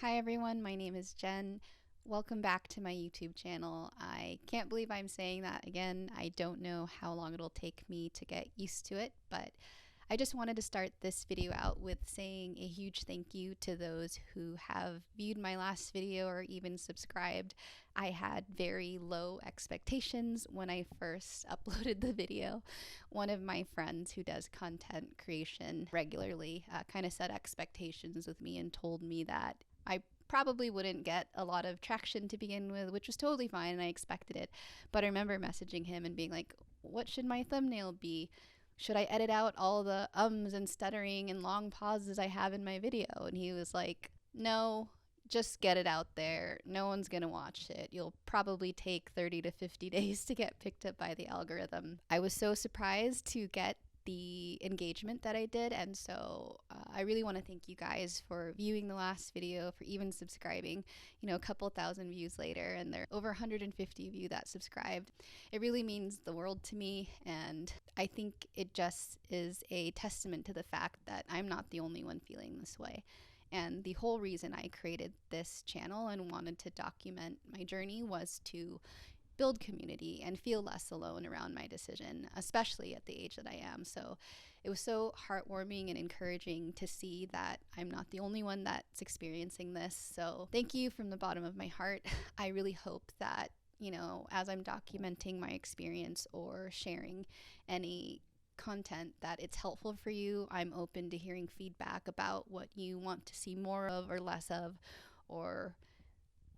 Hi everyone, my name is Jen. Welcome back to my YouTube channel. I can't believe I'm saying that again. I don't know how long it'll take me to get used to it, but I just wanted to start this video out with saying a huge thank you to those who have viewed my last video or even subscribed. I had very low expectations when I first uploaded the video. One of my friends who does content creation regularly kind of set expectations with me and told me that I probably wouldn't get a lot of traction to begin with, which was totally fine and I expected it. But I remember messaging him and being like, what should my thumbnail be? Should I edit out all the ums and stuttering and long pauses I have in my video? And he was like, no, just get it out there. No one's going to watch it. You'll probably take 30 to 50 days to get picked up by the algorithm. I was so surprised to get the engagement that I did, and so I really want to thank you guys for viewing the last video, for even subscribing. You know, a couple thousand views later, and there are over 150 of you that subscribed. It really means the world to me, and I think it just is a testament to the fact that I'm not the only one feeling this way. And the whole reason I created this channel and wanted to document my journey was to build community and feel less alone around my decision, especially at the age that I am. So it was so heartwarming and encouraging to see that I'm not the only one that's experiencing this. So thank you from the bottom of my heart. I really hope that, you know, as I'm documenting my experience or sharing any content, that it's helpful for you. I'm open to hearing feedback about what you want to see more of or less of, or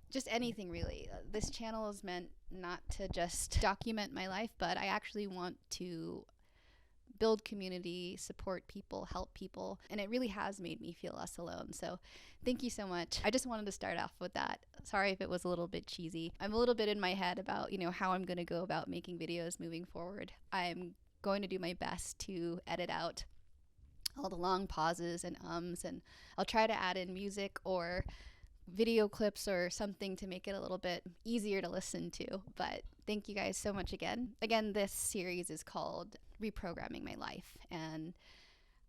just anything really. This channel is meant not to just document my life, but I actually want to build community, support people, help people, and it really has made me feel less alone. So thank you so much. I just wanted to start off with that. Sorry if it was a little bit cheesy. I'm a little bit in my head about, you know, how I'm going to go about making videos moving forward. I'm going to do my best to edit out all the long pauses and ums, and I'll try to add in music or video clips or something to make it a little bit easier to listen to. But thank you guys so much again. Again, this series is called Reprogramming My Life, and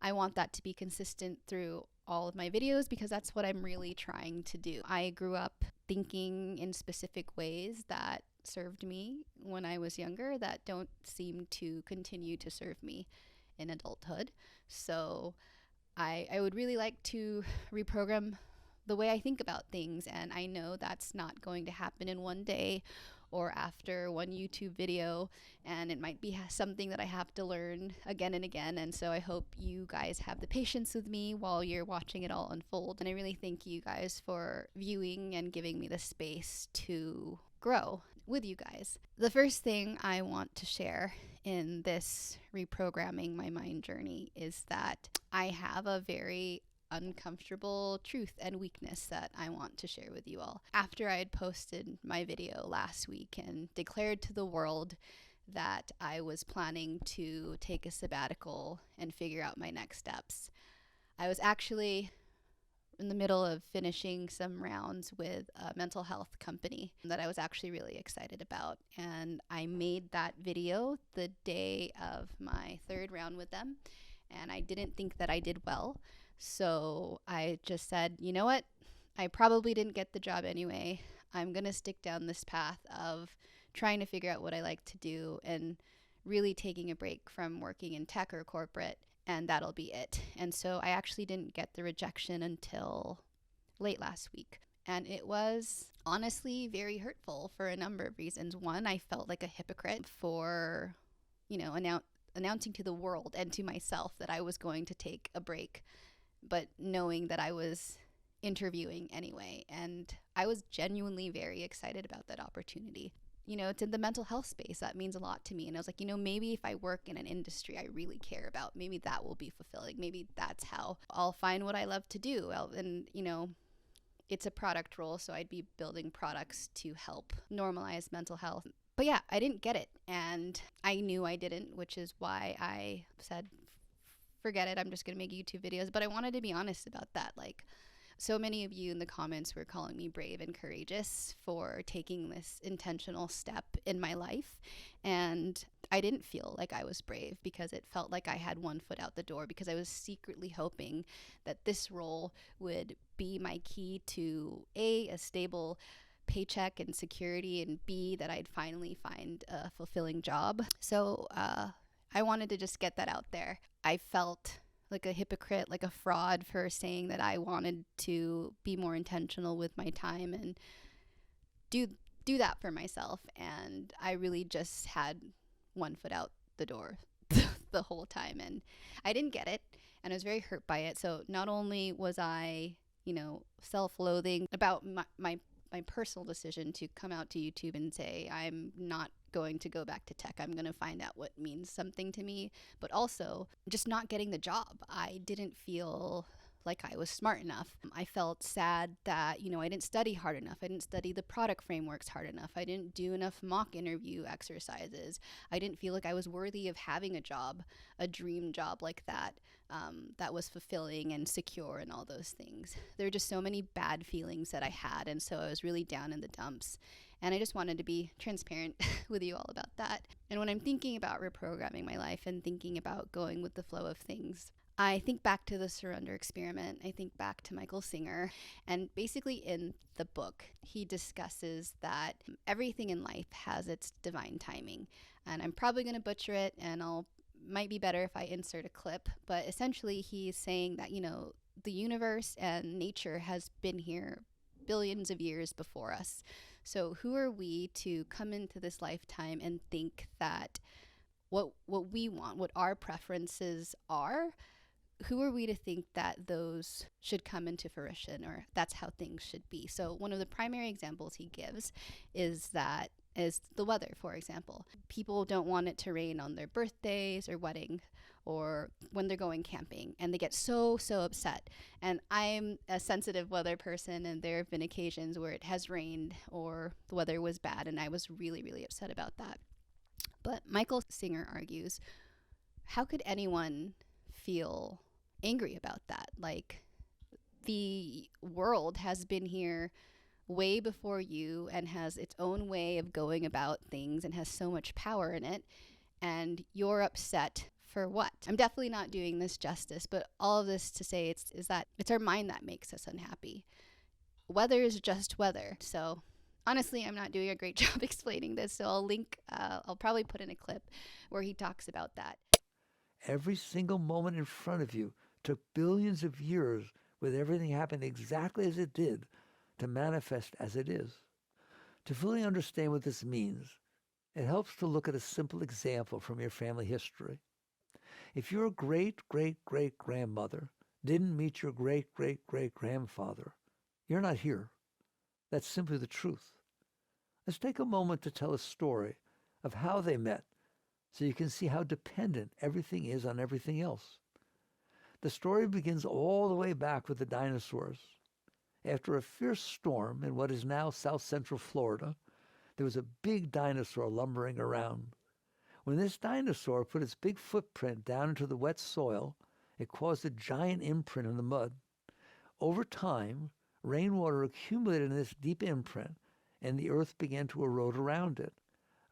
I want that to be consistent through all of my videos because that's what I'm really trying to do. I grew up thinking in specific ways that served me when I was younger that don't seem to continue to serve me in adulthood. So I would really like to reprogram the way I think about things, and I know that's not going to happen in one day or after one YouTube video, and it might be something that I have to learn again and again. And so I hope you guys have the patience with me while you're watching it all unfold, and I really thank you guys for viewing and giving me the space to grow with you guys. The first thing I want to share in this reprogramming my mind journey is that I have a very uncomfortable truth and weakness that I want to share with you all. After I had posted my video last week and declared to the world that I was planning to take a sabbatical and figure out my next steps, I was actually in the middle of finishing some rounds with a mental health company that I was actually really excited about. And I made that video the day of my third round with them, and I didn't think that I did well. So I just said, you know what? I probably didn't get the job anyway. I'm going to stick down this path of trying to figure out what I like to do and really taking a break from working in tech or corporate, and that'll be it. And so I actually didn't get the rejection until late last week. And it was honestly very hurtful for a number of reasons. One, I felt like a hypocrite for, you know, announcing to the world and to myself that I was going to take a break, but knowing that I was interviewing anyway. And I was genuinely very excited about that opportunity. You know, it's in the mental health space. That means a lot to me. And I was like, you know, maybe if I work in an industry I really care about, maybe that will be fulfilling. Maybe that's how I'll find what I love to do. And, you know, it's a product role, so I'd be building products to help normalize mental health. But yeah, I didn't get it. And I knew I didn't, which is why I said, forget it, I'm just going to make YouTube videos. But I wanted to be honest about that. Like, So many of you in the comments were calling me brave and courageous for taking this intentional step in my life. And I didn't feel like I was brave because it felt like I had one foot out the door, because I was secretly hoping that this role would be my key to a stable paycheck and security, and B, that I'd finally find a fulfilling job. So I wanted to just get that out there. I felt like a hypocrite, like a fraud, for saying that I wanted to be more intentional with my time and do that for myself. And I really just had one foot out the door the whole time, and I didn't get it, and I was very hurt by it. So not only was I, self-loathing about my personal decision to come out to YouTube and say I'm not going to go back to tech, I'm going to find out what means something to me, but also just not getting the job. I didn't feel like I was smart enough. I felt sad that, I didn't study hard enough. I didn't study the product frameworks hard enough. I didn't do enough mock interview exercises. I didn't feel like I was worthy of having a job, a dream job like that, that was fulfilling and secure and all those things. There were just so many bad feelings that I had, and so I was really down in the dumps. And I just wanted to be transparent with you all about that. And when I'm thinking about reprogramming my life and thinking about going with the flow of things, I think back to the surrender experiment. I think back to Michael Singer. And basically in the book, he discusses that everything in life has its divine timing. And I'm probably going to butcher it, and might be better if I insert a clip. But essentially he's saying that, the universe and nature has been here billions of years before us. So who are we to come into this lifetime and think that what we want, what our preferences are, who are we to think that those should come into fruition, or that's how things should be? So one of the primary examples he gives is the weather, for example. People don't want it to rain on their birthdays or wedding or when they're going camping, and they get so upset. And I'm a sensitive weather person, and there have been occasions where it has rained or the weather was bad, and I was really, really upset about that. But Michael Singer argues, how could anyone feel angry about that? Like, the world has been here way before you and has its own way of going about things and has so much power in it, and you're upset for what? I'm definitely not doing this justice, but all of this to say is that it's our mind that makes us unhappy. Weather is just weather. So honestly, I'm not doing a great job explaining this, so I'll probably put in a clip where he talks about that. Every single moment in front of you took billions of years, with everything happening exactly as it did, to manifest as it is. To fully understand what this means, it helps to look at a simple example from your family history. If your great-great-great-grandmother didn't meet your great-great-great-grandfather, you're not here. That's simply the truth. Let's take a moment to tell a story of how they met, so you can see how dependent everything is on everything else. The story begins all the way back with the dinosaurs. After a fierce storm in what is now south-central Florida, there was a big dinosaur lumbering around. When this dinosaur put its big footprint down into the wet soil, it caused a giant imprint in the mud. Over time, rainwater accumulated in this deep imprint, and the earth began to erode around it.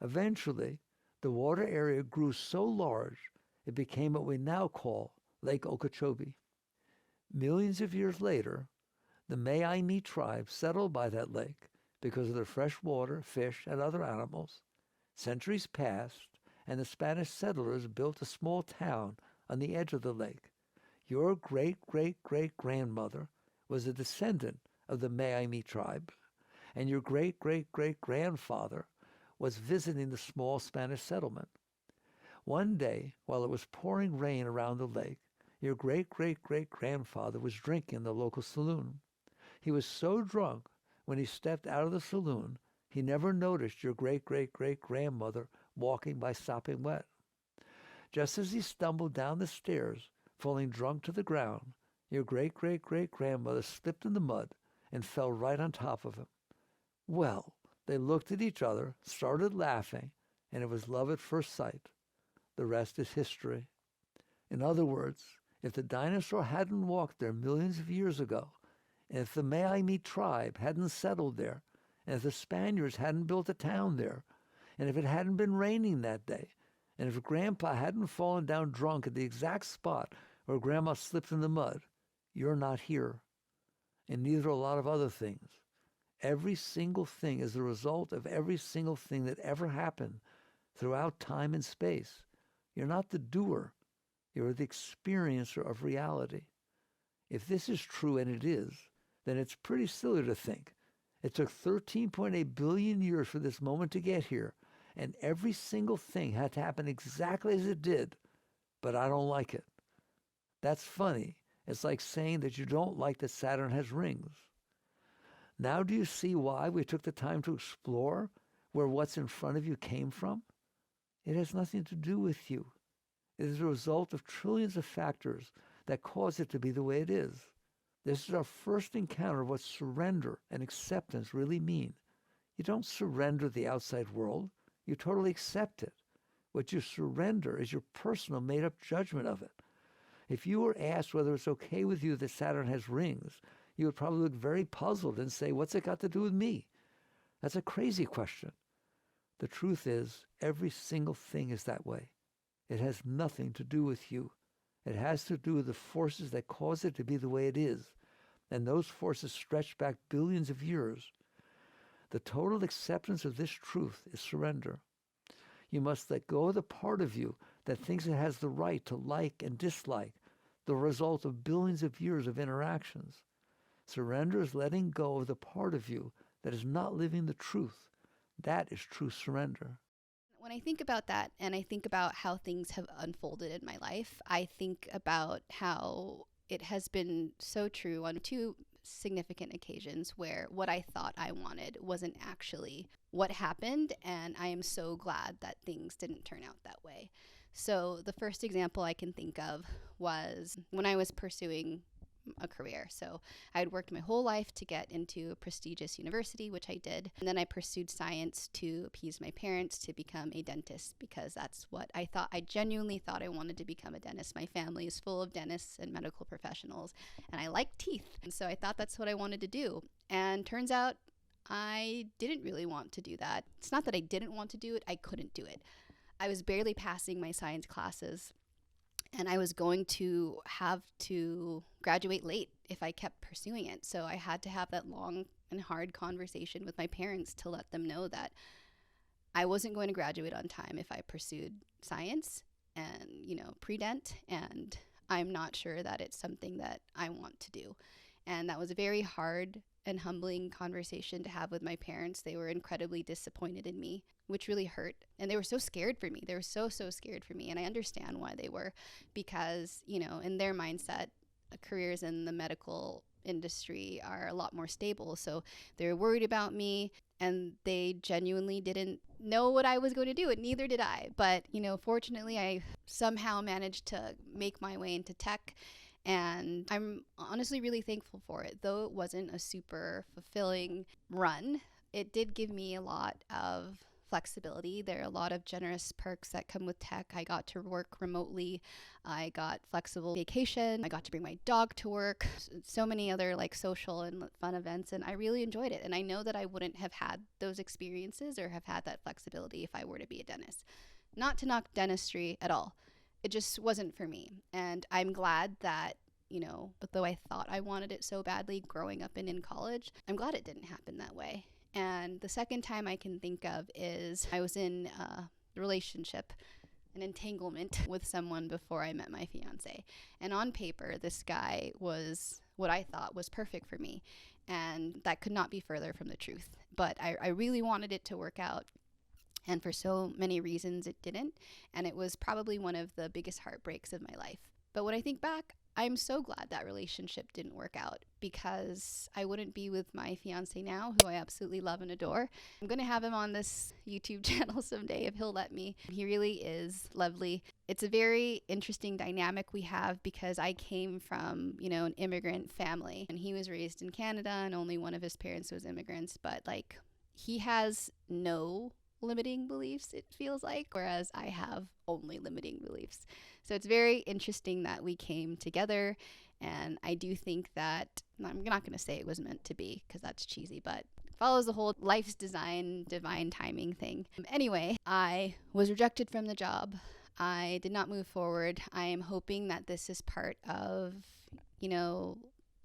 Eventually, the water area grew so large, it became what we now call Lake Okeechobee. Millions of years later, the Maine tribe settled by that lake because of the fresh water, fish, and other animals. Centuries passed, and the Spanish settlers built a small town on the edge of the lake. Your great-great-great-grandmother was a descendant of the Maine tribe, and your great-great-great-grandfather was visiting the small Spanish settlement. One day, while it was pouring rain around the lake, your great-great-great-grandfather was drinking in the local saloon. He was so drunk when he stepped out of the saloon, he never noticed your great-great-great-grandmother walking by sopping wet. Just as he stumbled down the stairs, falling drunk to the ground, your great-great-great-grandmother slipped in the mud and fell right on top of him. Well, they looked at each other, started laughing, and it was love at first sight. The rest is history. In other words, if the dinosaur hadn't walked there millions of years ago, And if the Miami tribe hadn't settled there, and if the Spaniards hadn't built a town there, and if it hadn't been raining that day, and if Grandpa hadn't fallen down drunk at the exact spot where Grandma slipped in the mud, you're not here. And neither are a lot of other things. Every single thing is the result of every single thing that ever happened throughout time and space. You're not the doer. You're the experiencer of reality. If this is true, and it is, then it's pretty silly to think it took 13.8 billion years for this moment to get here, and every single thing had to happen exactly as it did, but I don't like it. That's funny. It's like saying that you don't like that Saturn has rings. Now do you see why we took the time to explore where what's in front of you came from? It has nothing to do with you. It is a result of trillions of factors that cause it to be the way it is. This is our first encounter of what surrender and acceptance really mean. You don't surrender the outside world. You totally accept it. What you surrender is your personal made-up judgment of it. If you were asked whether it's okay with you that Saturn has rings, you would probably look very puzzled and say, what's it got to do with me? That's a crazy question. The truth is, every single thing is that way. It has nothing to do with you. It has to do with the forces that cause it to be the way it is. And those forces stretch back billions of years. The total acceptance of this truth is surrender. You must let go of the part of you that thinks it has the right to like and dislike, the result of billions of years of interactions. Surrender is letting go of the part of you that is not living the truth. That is true surrender. When I think about that, and I think about how things have unfolded in my life, I think about how it has been so true on two significant occasions where what I thought I wanted wasn't actually what happened, and I am so glad that things didn't turn out that way. So the first example I can think of was when I was pursuing a career. So I had worked my whole life to get into a prestigious university, which I did. And then I pursued science to appease my parents to become a dentist, because that's what I thought. I genuinely thought I wanted to become a dentist. My family is full of dentists and medical professionals, and I like teeth. And so I thought that's what I wanted to do. And turns out I didn't really want to do that. It's not that I didn't want to do it, I couldn't do it. I was barely passing my science classes, and I was going to have to graduate late if I kept pursuing it. So I had to have that long and hard conversation with my parents to let them know that I wasn't going to graduate on time if I pursued science and, pre-dent, and I'm not sure that it's something that I want to do. And that was a very hard and humbling conversation to have with my parents. They were incredibly disappointed in me, which really hurt. And they were so scared for me. They were so scared for me. And I understand why they were, because, in their mindset, careers in the medical industry are a lot more stable. So they were worried about me, and they genuinely didn't know what I was going to do, and neither did I. But, fortunately, I somehow managed to make my way into tech. And I'm honestly really thankful for it. Though it wasn't a super fulfilling run, it did give me a lot of flexibility. There are a lot of generous perks that come with tech. I got to work remotely. I got flexible vacation. I got to bring my dog to work. So many other social and fun events, and I really enjoyed it. And I know that I wouldn't have had those experiences or have had that flexibility if I were to be a dentist. Not to knock dentistry at all. It just wasn't for me. And I'm glad that, though I thought I wanted it so badly growing up and in college, I'm glad it didn't happen that way. And the second time I can think of is I was in a relationship, an entanglement with someone before I met my fiance. And on paper, this guy was what I thought was perfect for me. And that could not be further from the truth. But I really wanted it to work out. And for so many reasons, it didn't. And it was probably one of the biggest heartbreaks of my life. But when I think back, I'm so glad that relationship didn't work out, because I wouldn't be with my fiance now, who I absolutely love and adore. I'm going to have him on this YouTube channel someday if he'll let me. He really is lovely. It's a very interesting dynamic we have, because I came from, an immigrant family, and he was raised in Canada, and only one of his parents was immigrants. But he has no limiting beliefs, it feels like, whereas I have only limiting beliefs. So it's very interesting that we came together, And I do think that, I'm not going to say it was meant to be because that's cheesy, but follows the whole life's design, divine timing thing. Anyway, I was rejected from the job. I did not move forward. I am hoping that this is part of,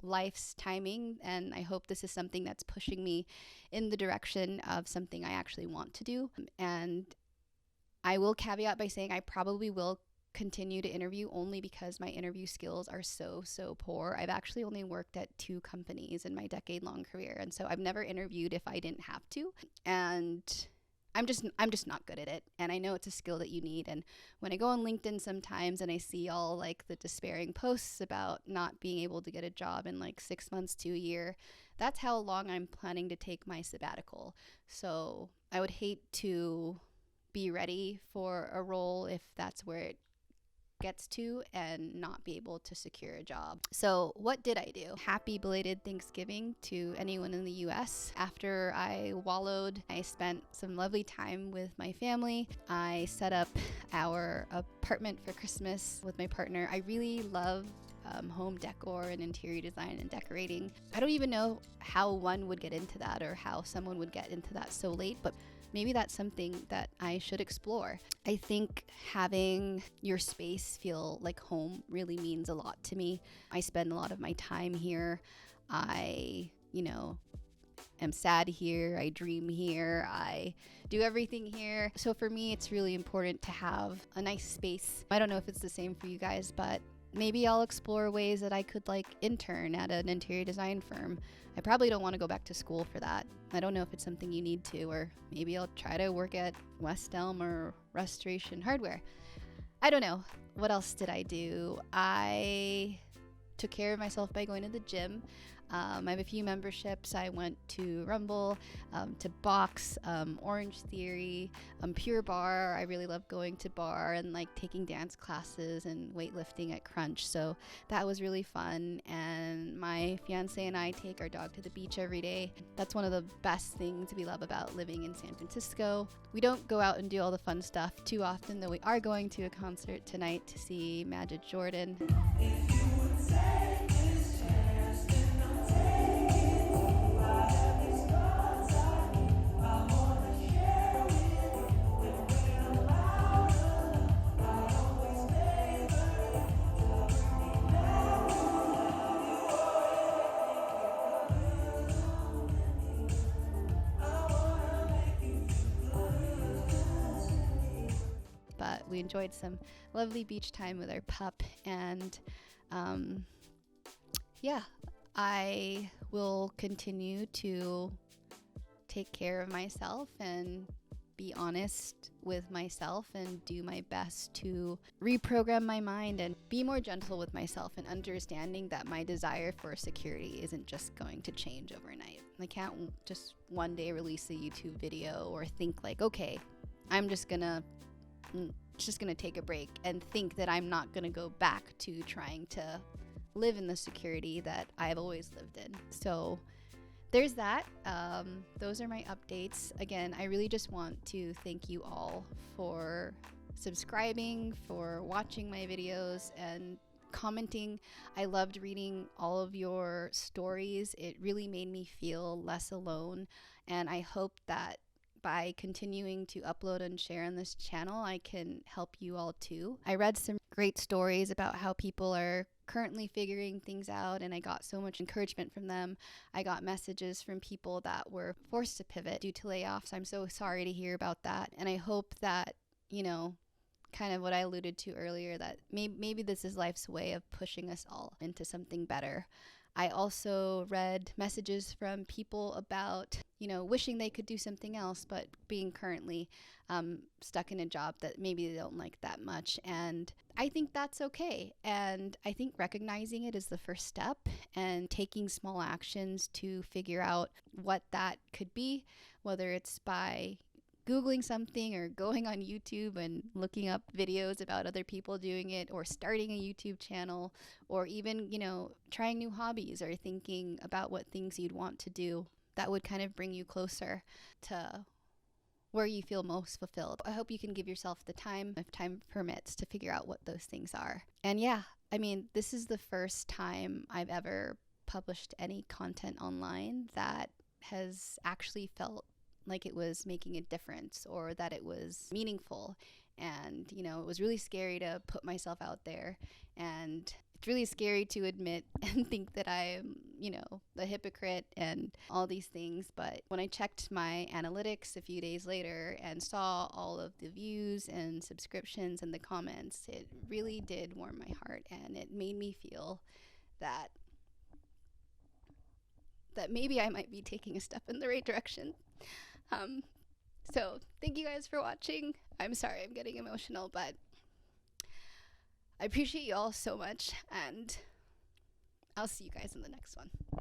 life's timing, and I hope this is something that's pushing me in the direction of something I actually want to do. And I will caveat by saying I probably will continue to interview only because my interview skills are so poor. I've actually only worked at 2 companies in my decade-long career, and so I've never interviewed if I didn't have to. And I'm just not good at it, and I know it's a skill that you need. And when I go on LinkedIn sometimes and I see all like the despairing posts about not being able to get a job in like 6 months to a year, that's how long I'm planning to take my sabbatical. So I would hate to be ready for a role if that's where it gets to and not be able to secure a job. So what did I do? Happy belated Thanksgiving to anyone in the US. After I wallowed, I spent some lovely time with my family. I set up our apartment for Christmas with my partner. I really love home decor and interior design and decorating. I don't even know how one would get into that or how someone would get into that so late, but maybe that's something that I should explore. I think having your space feel like home really means a lot to me. I spend a lot of my time here. I, am sad here. I dream here. I do everything here. So for me, it's really important to have a nice space. I don't know if it's the same for you guys, but maybe I'll explore ways that I could intern at an interior design firm. I probably don't want to go back to school for that. I don't know if it's something you need to, or maybe I'll try to work at West Elm or Restoration Hardware. I don't know. What else did I do? I took care of myself by going to the gym. I have a few memberships. I went to Rumble, to Box, Orange Theory, Pure Bar. I really love going to bar and taking dance classes and weightlifting at Crunch. So that was really fun. And my fiance and I take our dog to the beach every day. That's one of the best things we love about living in San Francisco. We don't go out and do all the fun stuff too often, though we are going to a concert tonight to see Majid Jordan. But we enjoyed some lovely beach time with our pup, and I will continue to take care of myself and be honest with myself and do my best to reprogram my mind and be more gentle with myself, and understanding that my desire for security isn't just going to change overnight. I can't just one day release a YouTube video or think okay, I'm just gonna take a break and think that I'm not gonna go back to trying to live in the security that I've always lived in. So there's that. Those are my updates. Again, I really just want to thank you all for subscribing, for watching my videos, and commenting. I loved reading all of your stories. It really made me feel less alone, and I hope that by continuing to upload and share on this channel, I can help you all too. I read some great stories about how people are currently figuring things out, and I got so much encouragement from them. I got messages from people that were forced to pivot due to layoffs. I'm so sorry to hear about that, and I hope that, kind of what I alluded to earlier, that maybe this is life's way of pushing us all into something better. I also read messages from people about, wishing they could do something else, but being currently stuck in a job that maybe they don't like that much. And I think that's okay. And I think recognizing it is the first step, and taking small actions to figure out what that could be, whether it's by Googling something or going on YouTube and looking up videos about other people doing it, or starting a YouTube channel, or even, trying new hobbies or thinking about what things you'd want to do that would kind of bring you closer to where you feel most fulfilled. I hope you can give yourself the time, if time permits, to figure out what those things are. And I mean, this is the first time I've ever published any content online that has actually felt like it was making a difference or that it was meaningful. And, you know, it was really scary to put myself out there. And it's really scary to admit and think that I'm, you know, a hypocrite and all these things. But when I checked my analytics a few days later and saw all of the views and subscriptions and the comments, it really did warm my heart. And it made me feel that maybe I might be taking a step in the right direction. So thank you guys for watching. I'm sorry I'm getting emotional, but I appreciate you all so much, and I'll see you guys in the next one.